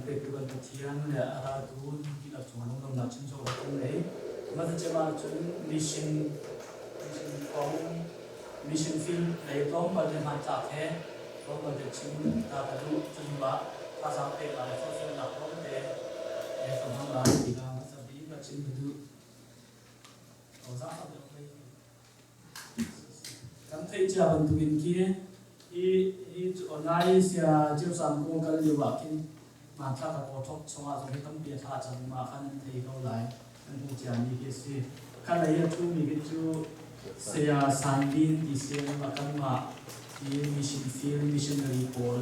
pe pe kan pathian le ara tu ki la chung long na chin so kan nei ma ta chema chun mission field nei tom ba de ma ta the ko ba de chin ta ka du chun ba ta sa pe la so so na ko de e so hang la ti ga ma sa bi ba chin du o sa ta de kan thei cha ban tu bin ki i online sia chiu sam ko kal yu ba kin ma tha ka ko thok chonga so hi tam pia tha chang ma khan thei ko lai kan hu cha ni ke si kan lai ya thu mi ke chu sia san bin ti se ma kan ma i mission field missionary pol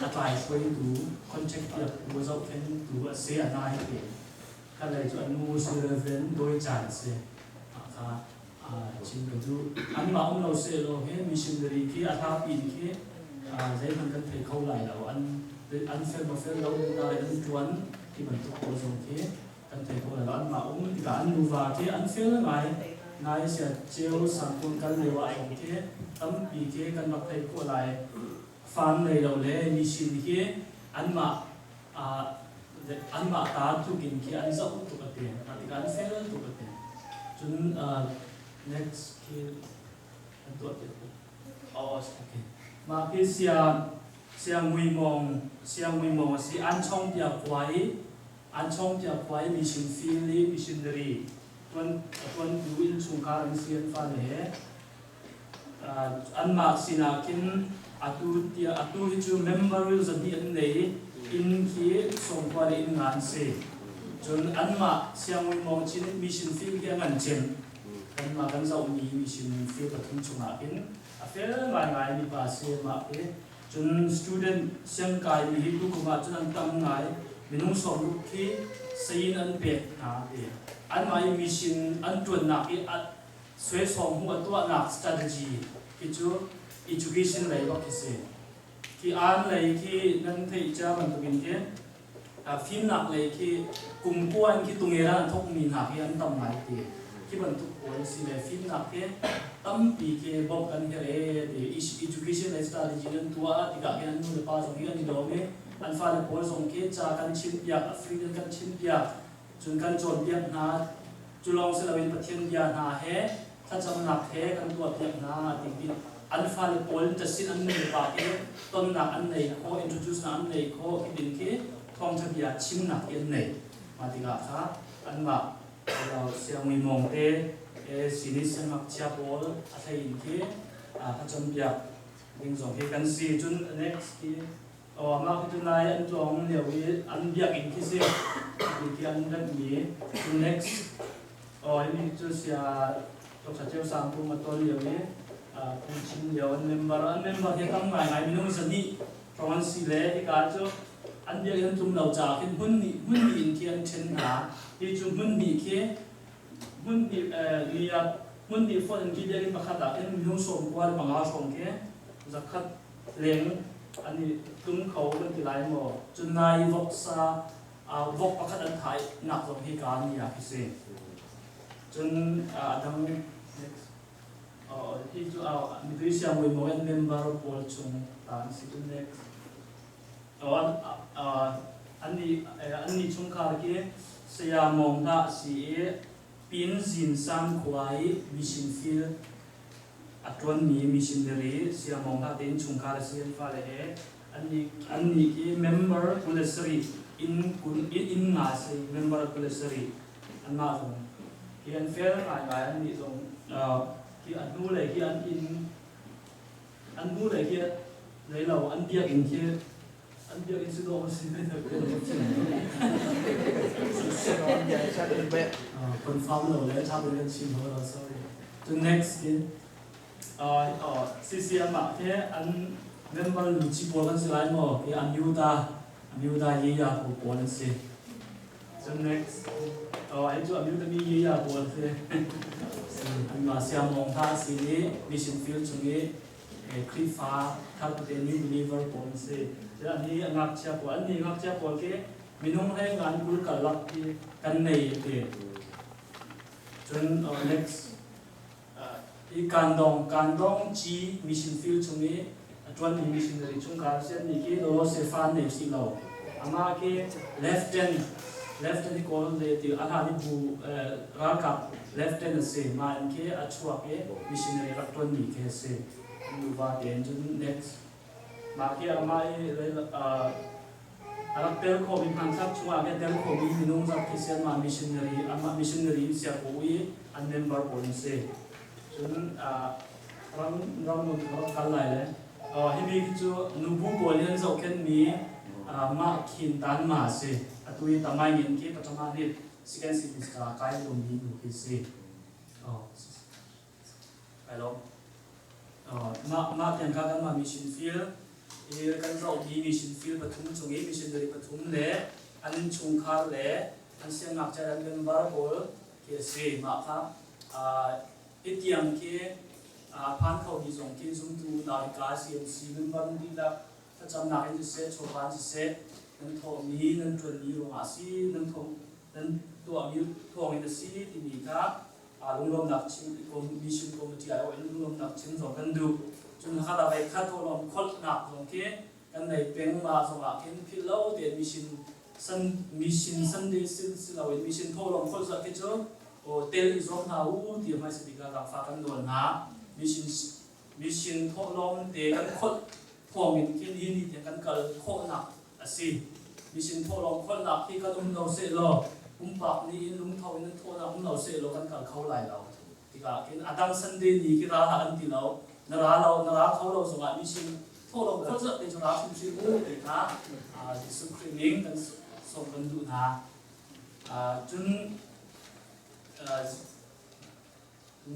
apply for du contact ya ko zo ken du se ana hi ke kan lai chu anu se ven doi chan se ka chin du an ma om lo se lo he missionary ki atha pin ki zai man kan thei khâu lại đâu anh phê mà phê lâu rồi anh chuẩn thì mình thuộc bộ dùng thế anh thầy cô là anh mà ông thì cả anh nu vào thế anh phê là ngài sẽ chiếu sáng quân căn liều ảnh thế tấm bị thế căn mặc thầy cô lại fan này đầu lẽ đi xin thế anh mà ta thu kinh kia anh dẫu tụ cái tiền thì anh phê là tụ cái tiền chúng next kia anh tuột được ok mà cái xiang mui mong si an chong tia kwai mission field missionary tuan du in chung ka an sian fa le an mak sina kin atu hi chu memorial zabi an nei in ki song kwa in ngan se chun an ma xiang mui mong chin mission field ki ngan chen kan ma kan zau ni mission field pathum chunga in a fel ngai ni pa se ma e chun student siang kai mi hi tu kuma chun an tam ngai minung som lu ki sein an pe na de an mai mission an tuan na ki at swe som hu atwa na strategy ki chu education lai ba ki se ki an lai ki nan thei cha ban tu bin ke a phim nak lai ki kum kuan ki tungera an thok min ha ki an tam ngai te ki ban tu ko si le phim nak ke tâm bị cái bọc cần cái để education này strategy nên tua thì cả cái anh nuôi ba dòng cái anh đó mấy anh pha là bốn dòng cái cha cần chín bia African cần chín bia chúng cần chọn bia na chú long sẽ là bên bát thiên bia na heถ้าจำหนักเทกันตัวเพียงนาติดบินอันฟ้าเลยโอนจะสิ้นอันหนึ่งบาทเองต้นหนักอันไหนโค introduce อันไหนโคที่ดินที่ทองจะเบียชิมหนักอันไหนมาติกาค่ะอันมาเราเสียงมีมองเตสินิสมักเชียบอลอะไรอย่างเงี้ยถ้าจำอยากวิ่งส่งให้กันสิจน next ที่มาคือจนนายอันจงเดี๋ยวอันอยากอีกที่สิอีกที่อันนั้นมีจน next นี่จุดเสียตกเจ้าสามภูมิตัวเดียวนี้คุณชินเดียวอันเมมเบอร์ที่ทำงานมีน้องสนิทตรงนั้นสิเล่ที่การจะอันเดียวกันจุ่มเราจากเห็นหุ่นมีอินเทียนเช่นหาที่จุ่มหุ่นมีแค่หุ่นดีเรียบหุ่นดีฝนกินเยอะมาขัดแต่เอ็นมีน้องส่งกว่าบางอาส่งแค่จะขัดเลี้ยงอันนี้ตุ้มเขาเป็นที่ไรหมดจนนายวอกซาวอกมาขัดอันไทยหนักตรงที่การนี่พิเศษจนดังที่จะเอามีตัวเสียงวิโมเอนเมมเบอร์บอลชงตามสิจน next อันนี้ชงคาร์กี้เสียมองตาสีปีนสินสังควายมิชชันฟิลอัตวันนี้มิชชันเดอรี่เสียมองตาเต็นชงคาร์เสียนฟ้าเลยอันนี้ที่เมมเบอร์คุเลสรีอินมาสิเมมเบอร์คุเลสรีอันมาตรงที่อันเฟลหลายอันนี้ตรงที่อันนู้นเลยที่อันนู้นเลยที่ในเราอันเดียกอินที่อันเดียกอินสุดโต่งสิไม่ได้เป็นคนที่คนฟังเราเลยชอบเป็นชิมของเรา sorry จน next กินซีมาแค่อันเมมเบอร์ลูจิโบกันสิไลน์มั้งที่อันยูดาเยียร์ผู้คนสิจน next ไอ้จู่อันยูดามีเยียร์ผู้คนสิอันมาเสียมองท่าสีนี้มิชชันฟิลด์ตรงนี้คลิปฟ้าทับเป็นนิวบิลีเวอร์ผู้คนสิอันนี้งักเชียบอันนี้งักเชียบแค่มีน้องให้งานกุลกัลลักที่กันในเด็กจน next อีการดองจีมิชชันฟิลด์ตรงนี้จวนมิชชันเดอรี่ช่วงการเส้นนี้ที่เราเซฟานในสิเรา ama ke left hand ni ko le ti ana ni bu ra kap left hand se ma ke achua ke missionary rakton ni ke se nu va den jun next ma ke ama anak tel ko bin hansak chunga ke tel ko bi minung zak ke se ma missionary sia ko wi an member bon se jun ram mu kal lai le hi bi chu nu bu polian zo ken mi ma khin tan ma se atui tamai ngin ke patama ni second semester kai lo mi nu ke se hello ma tian ka kan ma mission field kan zo di mission field pathum chungi missionary pathum le an chung khar le an siam nak cha an member bol ke se ma kha etiam ke phan khau di zong ke zum tu na ka CMC member di la ta cham na in se choban se nan tho mi nan tron mi ro ma si nan tho nan to mi thong in si ti mi ka lung lom nak chim ko mission committee ai lung lom nak chim zo kan du chun kha da bai kha tho lom khol nak zong ke kan nei peng ma zo ma ken phil lo de mission Sunday sil lo mission tho lom khol za ke cho o tel i zong na u ti mai se diga da fa kan don na mission tho lom de kan khol thong in ke ni ni kan kal kho nak asi mission tho lom khol nak ki ka dum no se lo pak ni lung thau in tho na lo se lo kan kal khau lai lo tika kin adang Sunday ni ki ra ha an ti lo na ra khau lo so ma mission tho lom khol za de ra sim si u de na su screening kan so kan du na chun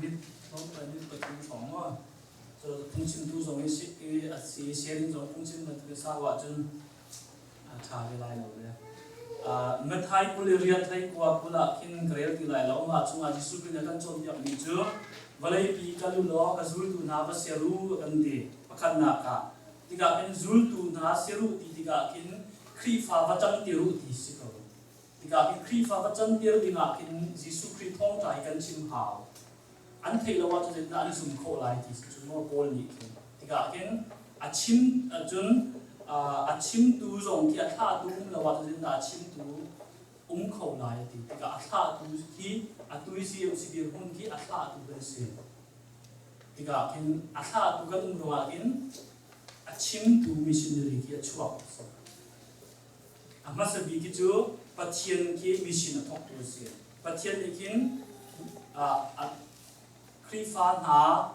mit không phải như cái chung sống mà rồi phun sinh tu giống cái sharing giống phun sinh mình cái sao vậy chun thà cái lại rồi đấy mất hai polarian thấy qua pula khi cái cái lại lâu mà chúng ta chỉ suy nghĩ cái chọn nhập đi chưa và lấy pi cái lu đó cái zul tu na và seru cái gì và khăn nạ cả thì cả cái zul tu na seru thì cả cái khi pha và chân tiêu thì sẽ có thì cả cái khi pha và chân tiêu thì ngã cái Giêsu Christ thông trái cái chim hào anh thấy là what is anh dùng khổ lại thì chúng nó bol nhỉ thì cả cái chim tu dùng thì thà tu là what is chim tu khổ lại thì cả thà tu khi tu si điều hôn khi thà tu bên si thì cả cái thà tu cái rồi cái chim tu missionary khi chuộc mà sẽ bị cái chỗ bắt thiên khi mission thọc tu si bắt thiên thì khi khi pha na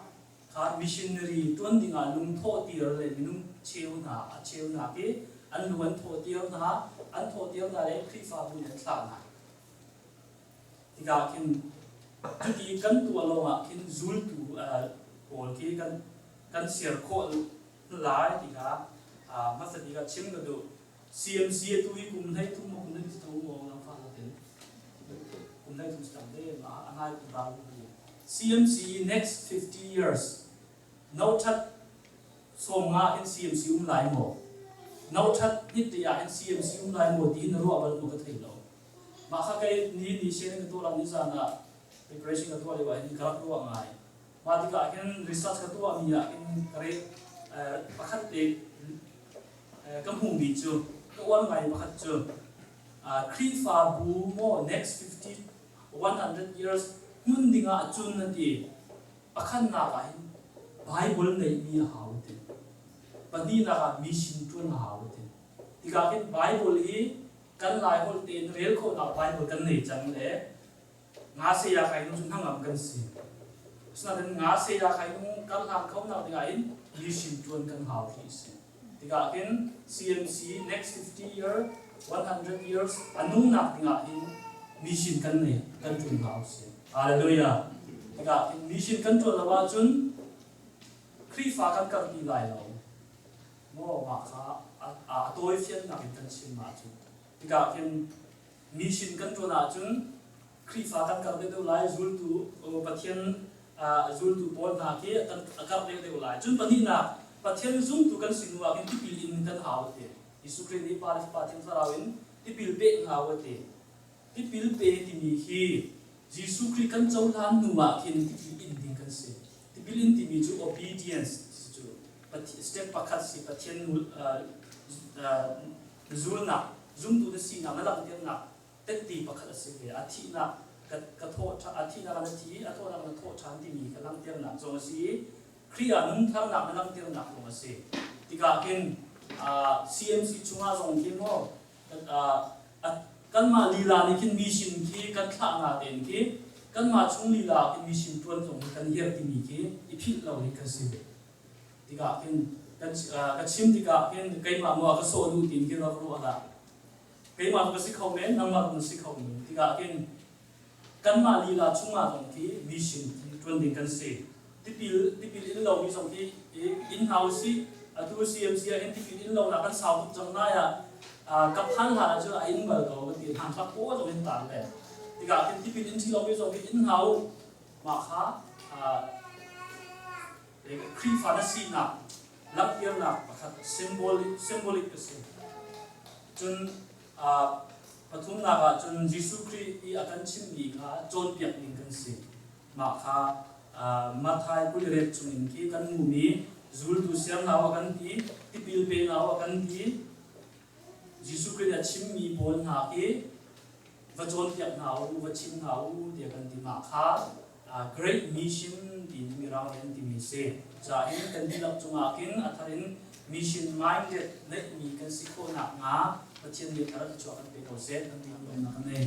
khá missionary tuân đi ngã lung thọ tiệt lên lung chiêu na cái anh luận thọ tiệt na đấy khi pha buồn nhận sang na thì cả khi chút đi cân tua lâu à khi zul tu còn khi cân xịt khô lại thì cả mà sẽ đi cả chim cái đồ CMC tôi cũng thấy tôi một cái tôi một làm pha là thế cũng thấy tôi chẳng thấy mà anh hai cũng vào CMC next 50 years no chat somga in CMC lai mo no chat hit ya in CMC lai mo tin ro abal mo ka thailo ma kha kai ni sharing to ram ni sana preparation ka to le wa ni ka ro ngai ma di ka ken research ka to mi ya in kare pakhat le kam hung bi chu ko wan ngai pakhat chu khri fa bu mo next 100 years mun dinga chun na ti pakhan na ka Bible nei mi hau te pani na ka mission tun hau te ti ka ken Bible hi kan lai hol te real ko na Bible kan nei chang le nga se ya kai nu chun hangam kan si sna den nga se ya kai nu kan ham khau na ti ga in mission tun kan hau hi si ti ka ken CMC next 50 years anu na ti ga in mission kan nei kan chun hau si hallelujah ka mission control la wa chun khri fa kan kar ti lai lo mo ma kha toi fian na kan chin ma chu ka mission control na chun khri fa kan kar de lai zul tu pathian zul tu pol na ke kan kar de lai chun pani na pathian zum tu kan sinwa kan ti pil in kan haw te isu kre ni pa pathian sarawin ti pil pe haw te ti pil pe ti mi hi Giêsu Christ kan châu lan nuwa kin ti in ding kan se ti bilin ti mi chu obedience chu but step pakhat si pathian zulna zoom tu the si na lang tiang na tekti pakhat ase ke athi na ka tho athi na kan thi atho na kan tho chan ti mi ka lang tiang na zo si kriya nung thar na lang tiang na ko ase tika ken CMC chunga zong kin mo kan ma lila ni kin mission ki kan thla na den ki kan ma chung lila kin mission tuan zong kan yer ti mi ki I phit lo ni ka si tika ken ka chim tika ken kai ma mo ka so lu tin ki ro ro ala kai ma ko si khau men nang ma ko si khau men tika ken kan ma lila chunga zong ki mission ki tuan din kan se tipil in lo ni zong ki in house si tu CMC in tipil in lo na kan sau jong na yaกับพันหาจะไอ้อินเบอร์ก็ตีทางทักโป้จะเป็นต่างเลยที่การที่เป็นอินที่เราไม่ส่งอินเฮามาค่ะครีฟานาซีนักลักเยียนักนะครับsymbolic ก็สิจนปฐุมนักจนยิสุคริสต์อีอาการชิมดีค่ะจนเปียกนิ่งกันสิมาค่ะมาไทยกุลเรศจุนที่กันมุมีจูลดูเสียงเรากันที่ปิลเปนเรากันที่Jisu Christ chim mi bon na ke vajon tiak na u vachim na u dia kan ti ma kha great mission din mi raw en ti mi se cha in kan di lap chunga kin atharin mission minded let mi kan sikho na nga pathian ni thar chu kan pe ko se kan ti na kan ne